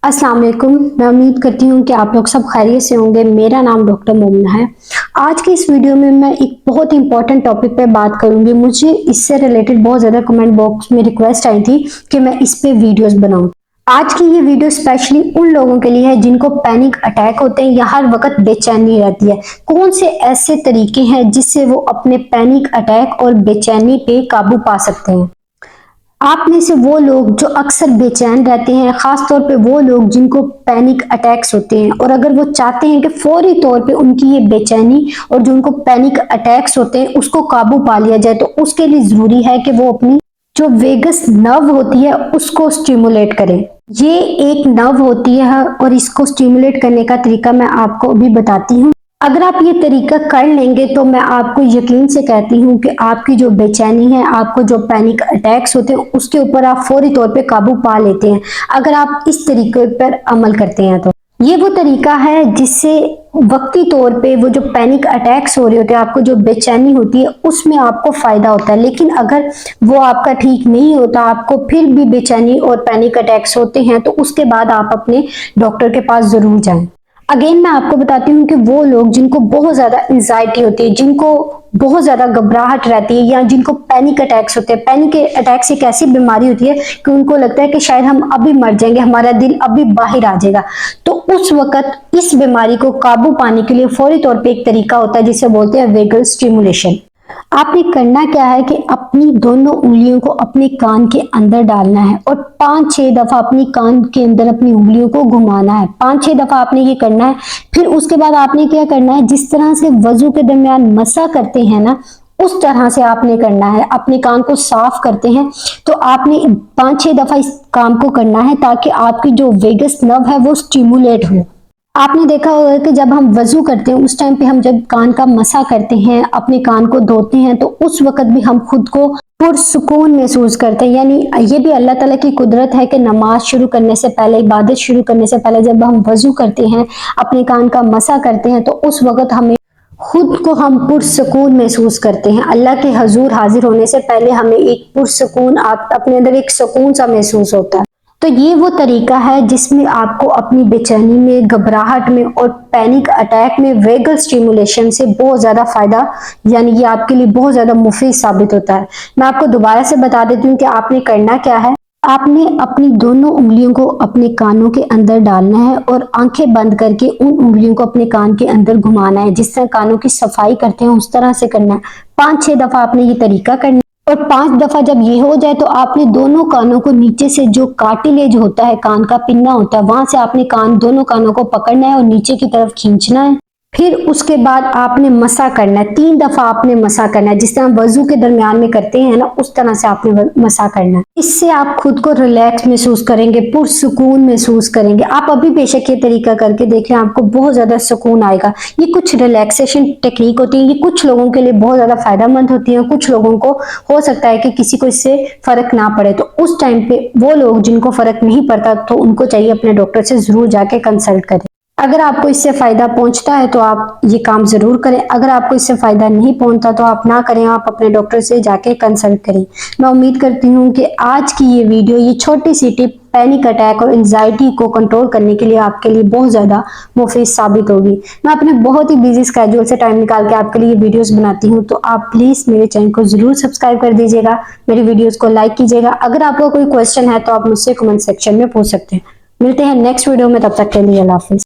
अस्सलाम वालेकुम। मैं उम्मीद करती हूँ कि आप लोग सब खैरियत से होंगे। मेरा नाम डॉक्टर मोमिना है। आज की इस वीडियो में मैं एक बहुत इंपॉर्टेंट टॉपिक पे बात करूंगी। मुझे इससे रिलेटेड बहुत ज़्यादा कमेंट बॉक्स में रिक्वेस्ट आई थी कि मैं इस पे वीडियोस बनाऊं। आज की ये वीडियो स्पेशली उन लोगों के लिए है जिनको पैनिक अटैक होते हैं या हर वक्त बेचैनी रहती है। कौन से ऐसे तरीके हैं जिससे वो अपने पैनिक अटैक और बेचैनी पे काबू पा सकते हैं। आप में से वो लोग जो अक्सर बेचैन रहते हैं, खास तौर पे वो लोग जिनको पैनिक अटैक्स होते हैं, और अगर वो चाहते हैं कि फौरी तौर पे उनकी ये बेचैनी और जो उनको पैनिक अटैक्स होते हैं उसको काबू पा लिया जाए, तो उसके लिए जरूरी है कि वो अपनी जो वेगस नर्व होती है उसको स्टिमुलेट करें। ये एक नर्व होती है और इसको स्टिमुलेट करने का तरीका मैं आपको अभी बताती हूँ। अगर आप ये तरीका कर लेंगे तो मैं आपको यकीन से कहती हूँ कि आपकी जो बेचैनी है, आपको जो पैनिक अटैक्स होते हैं, उसके ऊपर आप फौरी तौर पे काबू पा लेते हैं अगर आप इस तरीके पर अमल करते हैं। तो ये वो तरीका है जिससे वक्ती तौर पे वो जो पैनिक अटैक्स हो रहे होते हैं, आपको जो बेचैनी होती है, उसमें आपको फायदा होता है। लेकिन अगर वो आपका ठीक नहीं होता, आपको फिर भी बेचैनी और पैनिक अटैक्स होते हैं, तो उसके बाद आप अपने डॉक्टर के पास जरूर जाएं। अगेन मैं आपको बताती हूँ कि वो लोग जिनको बहुत ज्यादा एंजाइटी होती है, जिनको बहुत ज्यादा घबराहट रहती है, या जिनको पैनिक अटैक्स होते हैं। पैनिक अटैक्स एक ऐसी बीमारी होती है कि उनको लगता है कि शायद हम अभी मर जाएंगे, हमारा दिल अभी बाहर आ जाएगा। तो उस वक्त इस बीमारी को काबू पाने के लिए फौरी तौर पे एक तरीका होता है जिसे बोलते हैं वेगल स्टिमुलेशन। आपने करना क्या है कि अपनी दोनों उंगलियों को अपने कान के अंदर डालना है और 5-6 दफा अपनी कान के अंदर अपनी उंगलियों को घुमाना है। 5-6 दफा आपने ये करना है। फिर उसके बाद आपने क्या करना है, जिस तरह से वजू के दरमियान मसा करते हैं ना, उस तरह से आपने करना है। अपने कान को साफ करते हैं तो आपने 5-6 दफा इस काम को करना है ताकि आपकी जो वेगस नर्व है वो स्टिमुलेट हो। आपने देखा होगा कि जब हम वजू करते हैं उस टाइम पे हम जब कान का मसा करते हैं, अपने कान को धोते हैं, तो उस वक्त भी हम खुद को पुरसुकून महसूस करते हैं। यानी ये भी अल्लाह ताला की कुदरत है कि नमाज शुरू करने से पहले, इबादत शुरू करने से पहले जब हम वजू करते हैं, अपने कान का मसा करते हैं, तो उस वक्त हमें खुद को हम पुरसुकून महसूस करते हैं। अल्लाह के हजूर हाजिर होने से पहले हमें एक पुरसुकून, अपने अंदर एक सुकून सा महसूस होता है। तो ये वो तरीका है जिसमें आपको अपनी बेचैनी में, घबराहट में और पैनिक अटैक में वेगल स्टिमुलेशन से बहुत ज्यादा फायदा, यानी ये आपके लिए बहुत ज्यादा मुफीद साबित होता है। मैं आपको दोबारा से बता देती हूँ कि आपने करना क्या है। आपने अपनी दोनों उंगलियों को अपने कानों के अंदर डालना है और आंखें बंद करके उन उंगलियों को अपने कान के अंदर घुमाना है। जिस तरह कानों की सफाई करते हैं उस तरह से करना है। 5-6 दफा आपने ये तरीका करना है। और 5 दफा जब ये हो जाए तो आपने दोनों कानों को नीचे से, जो कार्टिलेज होता है, कान का पिन्ना होता है, वहां से आपने दोनों कानों को पकड़ना है और नीचे की तरफ खींचना है। फिर उसके बाद आपने मसा करना है। 3 दफा आपने मसा करना है। जिस तरह वजू के दरमियान में करते हैं ना, उस तरह से आपने मसा करना है। इससे आप खुद को रिलैक्स महसूस करेंगे, पुरसुकून महसूस करेंगे। आप अभी बेशक ये तरीका करके देख लें, आपको बहुत ज्यादा सुकून आएगा। ये कुछ रिलैक्सेशन टेक्निक होती है, ये कुछ लोगों के लिए बहुत ज्यादा फायदेमंद होती है, कुछ लोगों को हो सकता है कि किसी को इससे फर्क ना पड़े। तो उस टाइम पे वो लोग जिनको फर्क नहीं पड़ता, तो उनको चाहिए अपने डॉक्टर से जरूर जाके कंसल्ट करें। अगर आपको इससे फायदा पहुंचता है तो आप ये काम जरूर करें। अगर आपको इससे फायदा नहीं पहुंचता तो आप ना करें, आप अपने डॉक्टर से जाके कंसल्ट करें। मैं उम्मीद करती हूँ कि आज की ये वीडियो, ये छोटी सी टिप पैनिक अटैक और एंजाइटी को कंट्रोल करने के लिए आपके लिए बहुत ज्यादा मुफीद साबित होगी। मैं अपने बहुत ही बिजी स्केड्यूल से टाइम निकाल के आपके लिए वीडियोस बनाती हूँ, तो आप प्लीज मेरे चैनल को जरूर सब्सक्राइब कर दीजिएगा, मेरी वीडियोस को लाइक कीजिएगा। अगर आपको कोई क्वेश्चन है तो आप मुझसे कमेंट सेक्शन में पूछ सकते हैं। मिलते हैं नेक्स्ट वीडियो में, तब तक के लिए अल्लाह हाफिज।